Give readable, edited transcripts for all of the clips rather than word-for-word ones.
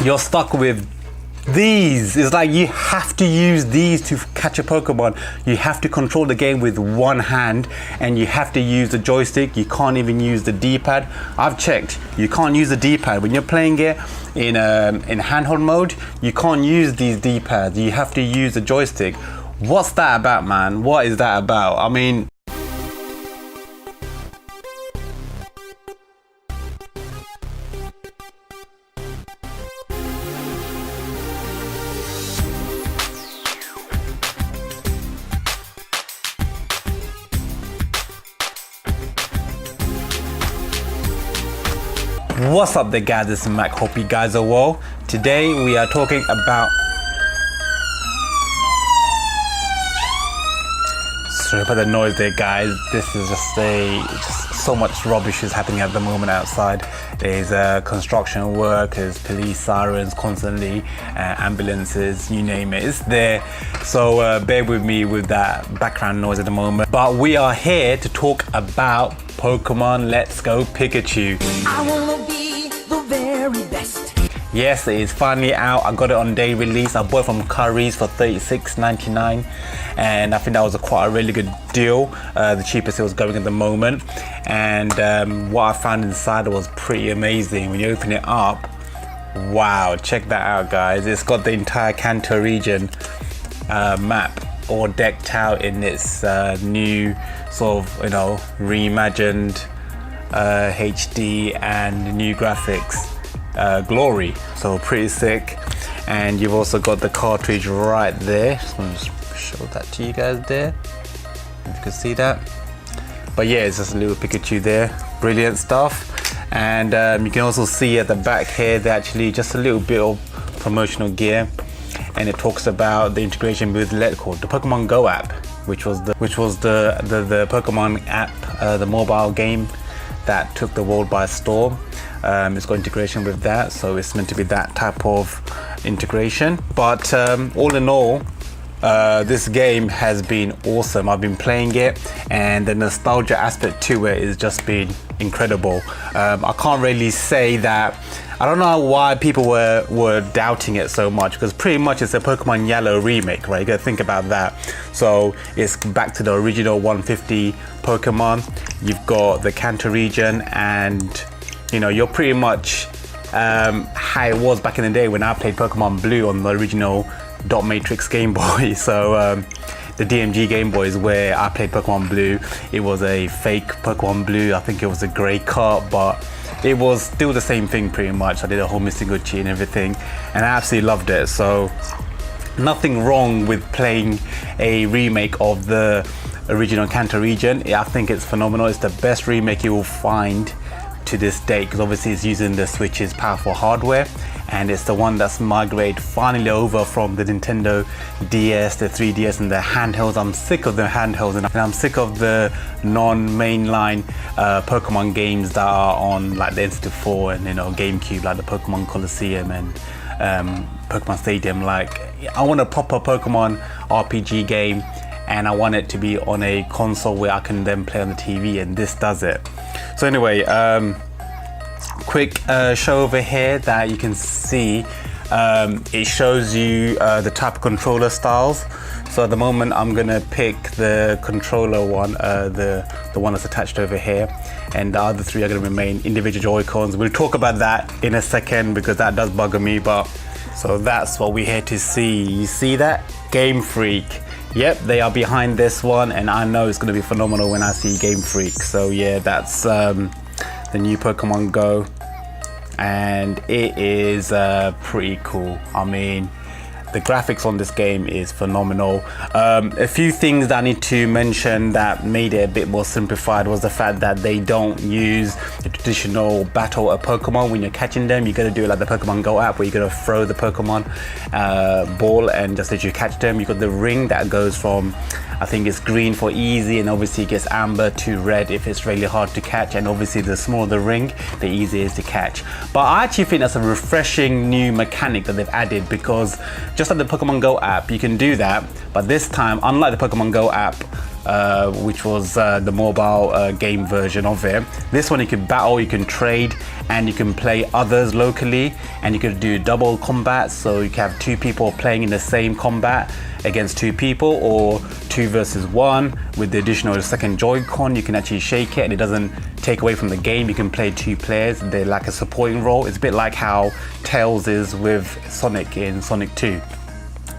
you're stuck with these. It's like you have to use these to catch a Pokemon. You have to control the game with one hand, and you have to use the joystick. You can't even use the D-pad. I've checked, you can't use the D-pad when you're playing it in handheld mode. You can't use these D-pads. You have to use the joystick. What's that about, man? What is that about? I mean, what's up there, guys? This is Mac. Hope you guys are well. Today we are talking about... Sorry about the noise there, guys. This is just so much rubbish is happening at the moment outside. There's construction work, there's police sirens constantly, ambulances, you name it, it's there. So bear with me with that background noise at the moment. But we are here to talk about Pokemon Let's Go Pikachu. I wanna be the very best. Yes, it is finally out. I got it on day release. I bought it from Curry's for $36.99, and I think that was quite a really good deal. The cheapest it was going at the moment. And what I found inside was pretty amazing. When you open it up, wow, check that out, guys. It's got the entire Kanto region map all decked out in its new sort of, reimagined HD and new graphics glory. So pretty sick. And you've also got the cartridge right there. Just want to show that to you guys there, if you can see that. But yeah, it's just a little Pikachu there. Brilliant stuff. And you can also see at the back here, they actually just a little bit of promotional gear, and it talks about the integration with the Pokemon Go app, which was the Pokemon app, the mobile game that took the world by storm. It's got integration with that, so it's meant to be that type of integration. But all in all, this game has been awesome. I've been playing it, and the nostalgia aspect to it has just been incredible. I can't really say that. I don't know why people were doubting it so much, because pretty much it's a Pokemon Yellow remake, right? You gotta think about that. So it's back to the original 150 Pokemon. You've got the Kanto region, and you're pretty much how it was back in the day when I played Pokemon Blue on the original Dot Matrix Game Boy. So the DMG Game Boy is where I played Pokemon Blue. It was a fake Pokemon Blue. I think it was a grey cut, but it was still the same thing pretty much. I did a whole missing Gucci and everything, and I absolutely loved it. So nothing wrong with playing a remake of the original Kanto region. I think it's phenomenal. It's the best remake you will find to this date, because obviously it's using the Switch's powerful hardware, and it's the one that's migrated finally over from the Nintendo DS, the 3DS, and the handhelds. I'm sick of the handhelds, and I'm sick of the non-mainline Pokemon games that are on like the N64 and GameCube, like the Pokemon Coliseum and Pokemon Stadium. Like, I want a proper Pokemon RPG game, and I want it to be on a console where I can then play on the TV, and this does it. So anyway, quick show over here that you can see. It shows you the type of controller styles. So at the moment I'm gonna pick the controller one, the one that's attached over here, and the other three are gonna remain individual Joy-Cons. We'll talk about that in a second, because that does bugger me. But so that's what we're here to see. You see that? Game Freak. Yep, they are behind this one, and I know it's going to be phenomenal when I see Game Freak. So yeah, that's the new Pokemon Go, and it is pretty cool. I mean, the graphics on this game is phenomenal. A few things that I need to mention that made it a bit more simplified was the fact that they don't use the traditional battle of Pokemon when you're catching them. You gotta do it like the Pokemon Go app, where you gotta throw the Pokemon ball and just let you catch them. You got the ring that goes from, I think it's green for easy, and obviously it gets amber to red if it's really hard to catch, and obviously the smaller the ring, the easier it is to catch. But I actually think that's a refreshing new mechanic that they've added, because just like the Pokemon Go app, you can do that, but this time, unlike the Pokemon Go app, which was the mobile game version of it. This one you can battle, you can trade, and you can play others locally, and you can do double combat, so you can have 2 people playing in the same combat against 2 people, or 2 versus 1 with the additional second Joy-Con. You can actually shake it and it doesn't take away from the game. You can play 2 players, they're like a supporting role. It's a bit like how Tails is with Sonic in Sonic 2.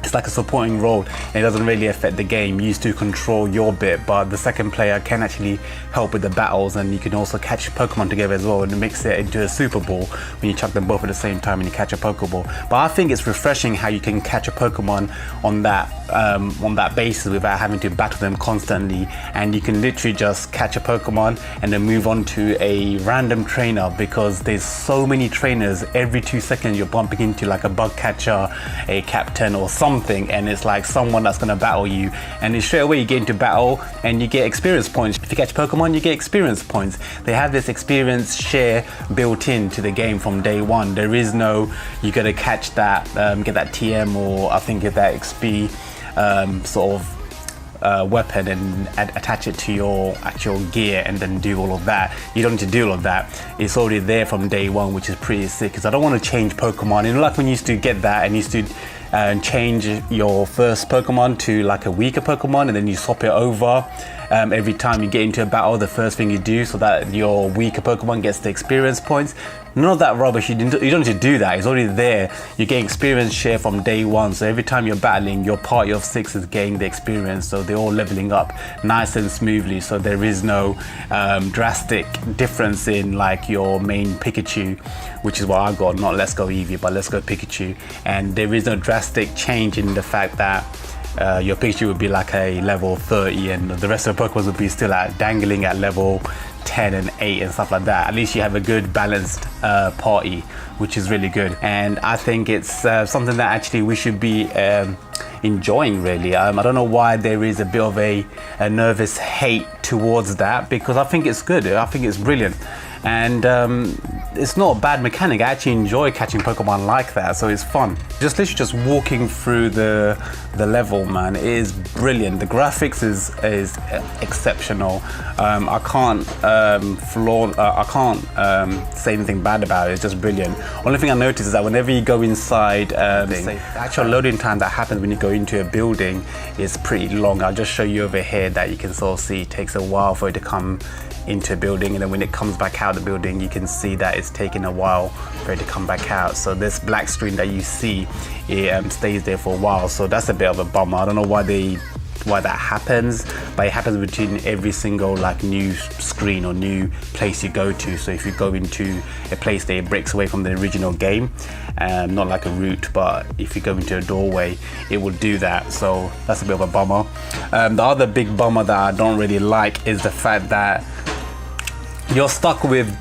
It's like a supporting role and it doesn't really affect the game. You used to control your bit, but the second player can actually help with the battles, and you can also catch Pokemon together as well and mix it into a Super Ball when you chuck them both at the same time and you catch a Pokeball. But I think it's refreshing how you can catch a Pokemon on that basis without having to battle them constantly, and you can literally just catch a Pokemon and then move on to a random trainer, because there's so many trainers. Every 2 seconds you're bumping into like a bug catcher, a captain or something, and it's like someone that's going to battle you, and then straight away you get into battle and you get experience points. If you catch Pokemon, you get experience points. They have this experience share built into the game from day one. There is no you gotta catch that, get that TM, or I think get that XP sort of weapon and attach it to your actual gear and then do all of that. You don't need to do all of that. It's already there from day one, which is pretty sick, because I don't want to change Pokemon. You know, like when you used to get that and you used to change your first Pokemon to like a weaker Pokemon, and then you swap it over every time you get into a battle, the first thing you do, so that your weaker Pokemon gets the experience points. None of that rubbish. You don't need to do that. It's already there. You're getting experience share from day one, so every time you're battling, your party of 6 is getting the experience, so they're all leveling up nice and smoothly, so there is no drastic difference in like your main Pikachu, which is what I got, not Let's Go Eevee but Let's Go Pikachu, and there is no drastic change in the fact that your Pikachu would be like a level 30 and the rest of the Pokemon would be still dangling at level 10 and 8 and stuff like that. At least you have a good balanced party, which is really good, and I think it's something that actually we should be enjoying, really. I don't know why there is a bit of a nervous hate towards that, because I think it's good. I think it's brilliant, and it's not a bad mechanic. I actually enjoy catching Pokemon like that, so it's fun. Just literally just walking through the level, man, it is brilliant. The graphics is exceptional. I can't say anything bad about it. It's just brilliant. Only thing I noticed is that whenever you go inside, the actual loading time that happens when you go into a building is pretty long. I'll just show you over here that you can sort of see it takes a while for it to come into a building, and then when it comes back out of the building, you can see that it's taking a while for it to come back out. So this black screen that you see, it stays there for a while, so that's a bit of a bummer. I don't know why that happens, but it happens between every single like new screen or new place you go to. So if you go into a place that it breaks away from the original game, not like a route, but if you go into a doorway, it will do that. So that's a bit of a bummer. The other big bummer that I don't really like is the fact that you're stuck with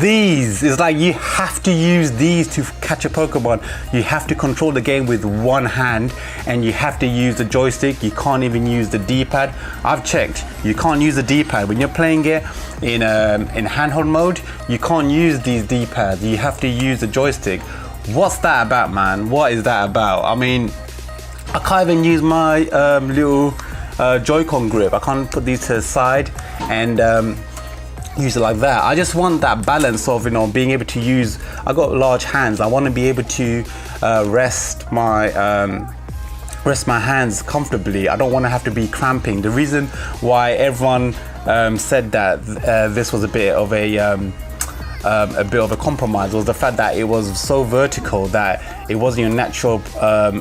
these. It's like you have to use these to catch a Pokemon. You have to control the game with one hand, and you have to use the joystick. You can't even use the D-pad. I've checked, you can't use the D-pad when you're playing it in handheld mode. You can't use these D-pads. You have to use the joystick. What's that about, man? What is that about? I mean, I can't even use my little Joy-Con grip. I can't put these to the side and use it like that. I just want that balance of, you know, being able to use. I got large hands. I want to be able to rest my hands comfortably. I don't want to have to be cramping. The reason why everyone said that this was a bit of a compromise was the fact that it was so vertical that it wasn't your natural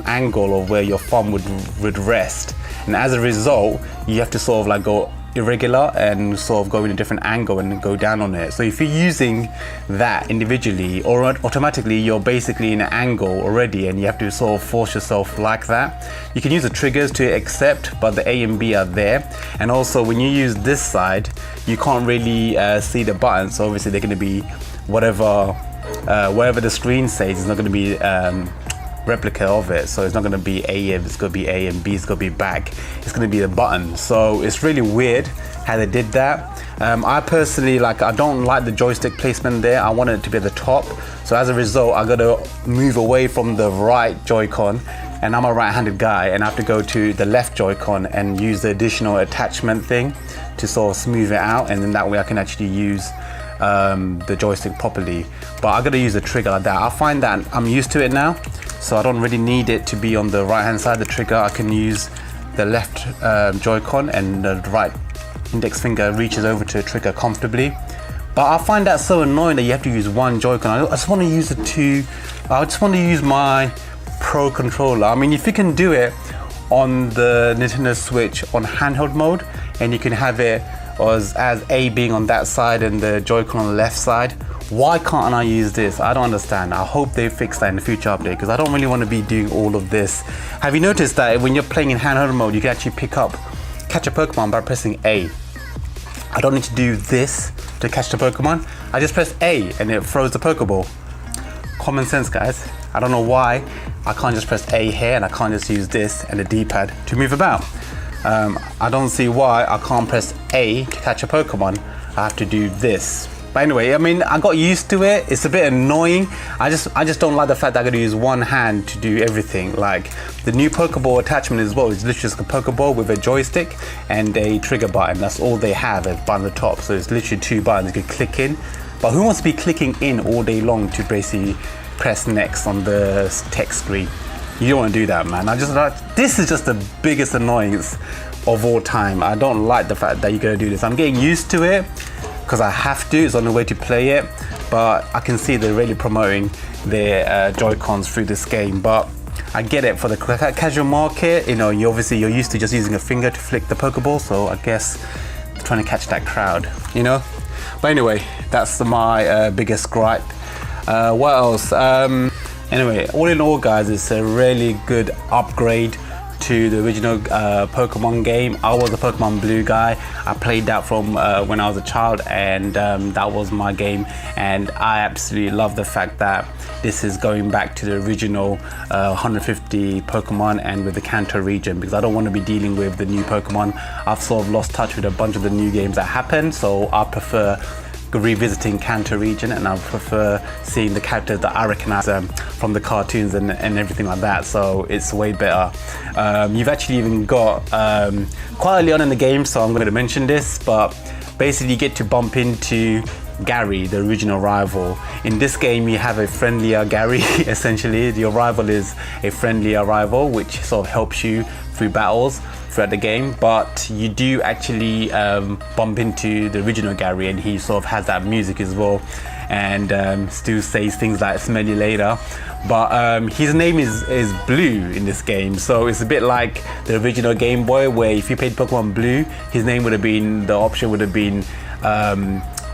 angle of where your thumb would rest, and as a result you have to sort of like go irregular and sort of go in a different angle and go down on it. So if you're using that individually, or automatically you're basically in an angle already, and you have to sort of force yourself like that. You can use the triggers to accept, but the A and B are there. And also when you use this side, you can't really see the buttons, so obviously they're going to be whatever the screen says. It's not going to be replica of it, so it's not going to be A, it's going to be A, and B is going to be back. It's going to be the button. So it's really weird how they did that. I personally, like, I don't like the joystick placement there. I want it to be at the top, so as a result I got to move away from the right Joy-Con and I'm a right-handed guy, and I have to go to the left Joy-Con and use the additional attachment thing to sort of smooth it out, and then that way I can actually use the joystick properly. But I gotta use the trigger like that. I find that I'm used to it now, so I don't really need it to be on the right-hand side of the trigger. I can use the left Joy-Con, and the right index finger reaches over to the trigger comfortably. But I find that so annoying that you have to use one Joy-Con. I just want to use the two. I just want to use my Pro controller. I mean, if you can do it on the Nintendo Switch on handheld mode, and you can have it as A being on that side and the Joy-Con on the left side, why can't I use this? I don't understand. I hope they fix that in the future update, because I don't really want to be doing all of this. Have you noticed that when you're playing in handheld mode, you can actually catch a Pokemon by pressing A? I don't need to do this to catch the Pokemon. I just press A and it throws the Pokeball. Common sense, guys. I don't know why I can't just press A here and I can't just use this and the D-pad to move about. I don't see why I can't press A to catch a Pokemon. I have to do this. But anyway, I mean, I got used to it. It's a bit annoying. I just don't like the fact that I got to use one hand to do everything. Like the new Pokeball attachment as well is literally just a Pokeball with a joystick and a trigger button. That's all they have at the top. So it's literally 2 buttons you can click in. But who wants to be clicking in all day long to basically press next on the text screen? You don't want to do that, man. This is just the biggest annoyance of all time. I don't like the fact that you're gonna do this. I'm getting used to it because I have to. It's the only way to play it. But I can see they're really promoting their Joy-Cons through this game. But I get it, for the casual market, you know, you're used to just using a finger to flick the Pokeball. So I guess they're trying to catch that crowd, you know. But anyway, that's my biggest gripe. What else? Anyway, all in all, guys, it's a really good upgrade to the original Pokemon game. I was a Pokemon Blue guy. I played that from when I was a child, and that was my game. And I absolutely love the fact that this is going back to the original 150 Pokemon and with the Kanto region, because I don't want to be dealing with the new Pokemon. I've sort of lost touch with a bunch of the new games that happened, so I prefer revisiting Kanto region, and I prefer seeing the characters that I recognize from the cartoons and everything like that. So it's way better. You've actually even got quite early on in the game, so I'm going to mention this, but basically you get to bump into Gary, the original rival. In this game you have a friendlier Gary. Essentially your rival is a friendlier rival, which sort of helps you through battles throughout the game. But you do actually bump into the original Gary, and he sort of has that music as well, and still says things like "smell you later." But his name is Blue in this game, so it's a bit like the original Game Boy, where if you played Pokemon Blue, his name would have been, the option would have been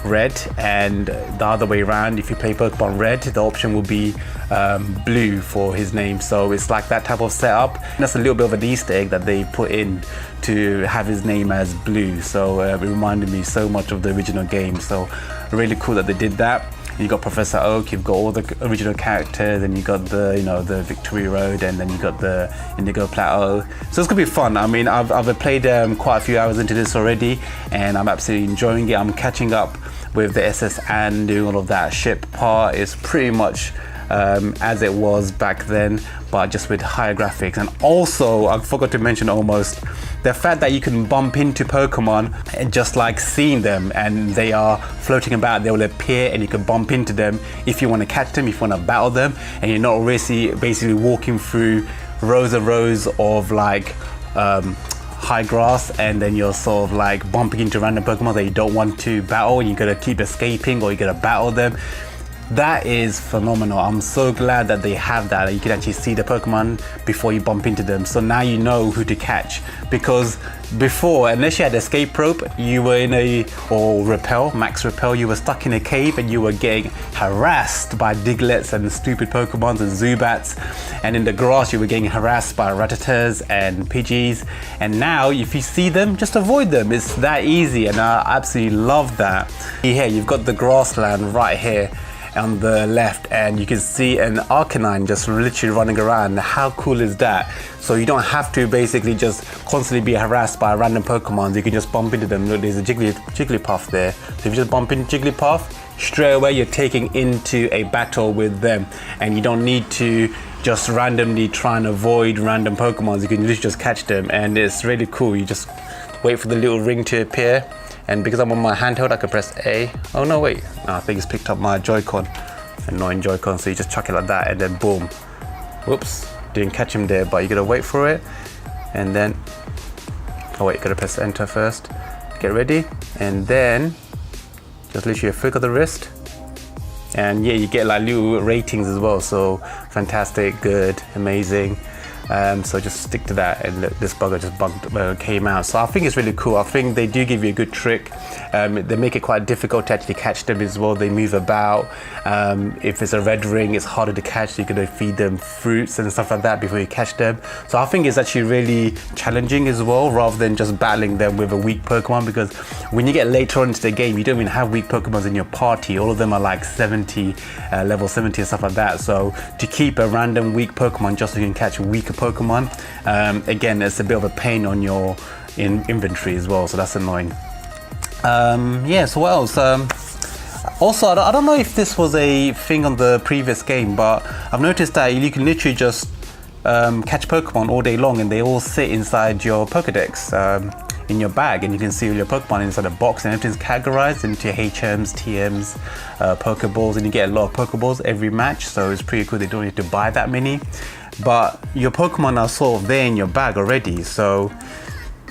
Red, and the other way around, if you play Pokemon Red, the option will be Blue for his name. So it's like that type of setup. And that's a little bit of an Easter egg that they put in to have his name as Blue. So it reminded me so much of the original game. So really cool that they did that. You got Professor Oak, you've got all the original characters, and you got the, you know, the Victory Road, and then you got the Indigo Plateau. So it's gonna be fun. I mean, I've played quite a few hours into this already, and I'm absolutely enjoying it. I'm catching up with the SS and doing all of that ship part. Is pretty much as it was back then, but just with higher graphics. And also, I forgot to mention almost, the fact that you can bump into Pokemon and just like seeing them, and they are floating about, they will appear and you can bump into them if you want to catch them, if you want to battle them, and you're not really basically walking through rows and rows of like high grass, and then you're sort of like bumping into random Pokemon that you don't want to battle, and you gotta keep escaping or you gotta battle them. That is phenomenal. I'm so glad that they have that. You can actually see the Pokemon before you bump into them. So now you know who to catch. Because before, unless you had escape rope, you were in max repel, you were stuck in a cave and you were getting harassed by Diglets and stupid Pokemons and Zubats. And in the grass, you were getting harassed by Rattatas and Pidgeys. And now, if you see them, just avoid them. It's that easy, and I absolutely love that. Here, you've got the grassland right here on the left, and you can see an Arcanine just literally running around. How cool is that? So you don't have to basically just constantly be harassed by random Pokemon. You can just bump into them. Look, there's a Jigglypuff there. So if you just bump into Jigglypuff, straight away you're taking into a battle with them, and you don't need to just randomly try and avoid random Pokemons. You can literally just catch them, and it's really cool. You just wait for the little ring to appear, and because I'm on my handheld, I can press A. Oh no, wait, no, I think it's picked up my Joy-Con, annoying Joy-Con. So you just chuck it like that, and then boom. Whoops, didn't catch him there, but you gotta wait for it, and then, oh wait, you gotta press enter first. Get ready, and then just literally a flick of the wrist, and yeah, you get like little ratings as well. So fantastic, good, amazing. So just stick to that, and look, this bugger just came out. So I think it's really cool. I think they do give you a good trick. They make it quite difficult to actually catch them as well. They move about. If it's a red ring, it's harder to catch. So you're gonna feed them fruits and stuff like that before you catch them. So I think it's actually really challenging as well, rather than just battling them with a weak Pokemon, because when you get later on into the game, you don't even have weak Pokemons in your party. All of them are like 70, level 70 and stuff like that. So to keep a random weak Pokemon just so you can catch weaker Pokemon, again, it's a bit of a pain on your inventory as well, so that's annoying. Yeah, so what else? Also, I don't know if this was a thing on the previous game, but I've noticed that you can literally just catch Pokemon all day long, and they all sit inside your Pokedex, in your bag, and you can see all your Pokemon inside a box, and everything's categorized into HMs, TMs, Pokeballs, and you get a lot of Pokeballs every match, so it's pretty cool. They don't need to buy that many, but your Pokemon are sort of there in your bag already. So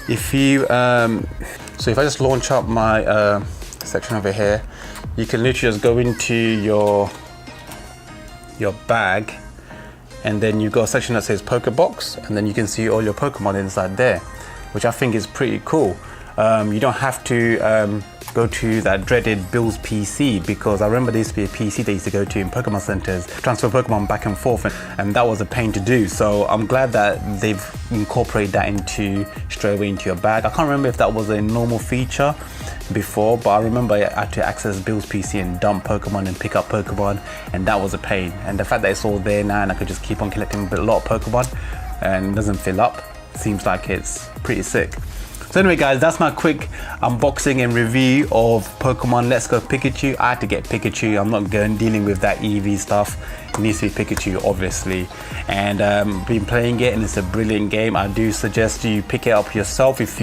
if you, so if I just launch up my section over here, you can literally just go into your bag, and then you've got a section that says Pokebox, and then you can see all your Pokemon inside there, which I think is pretty cool. You don't have to go to that dreaded Bill's PC, because I remember there used to be a PC they used to go to in Pokemon centers, transfer Pokemon back and forth, and that was a pain to do. So I'm glad that they've incorporated that into straight away into your bag. I can't remember if that was a normal feature before, but I remember I had to access Bill's PC and dump Pokemon and pick up Pokemon, and that was a pain. And the fact that it's all there now, and I could just keep on collecting a lot of Pokemon and it doesn't fill up, seems like it's pretty sick. So anyway guys, that's my quick unboxing and review of Pokemon Let's Go Pikachu. I had to get Pikachu. I'm not dealing with that EV stuff. It needs to be Pikachu, obviously. And been playing it, and it's a brilliant game. I do suggest you pick it up yourself if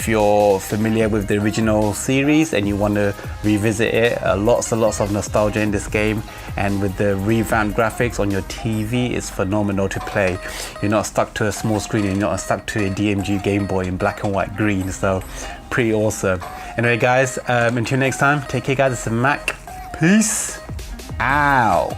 you're familiar with the original series and you want to revisit it. Lots and lots of nostalgia in this game, and with the revamped graphics on your TV, it's phenomenal to play. You're not stuck to a small screen, you're not stuck to a DMG Game Boy in black and white green, so pretty awesome. Anyway guys, until next time, take care guys, it's Mac. Peace out.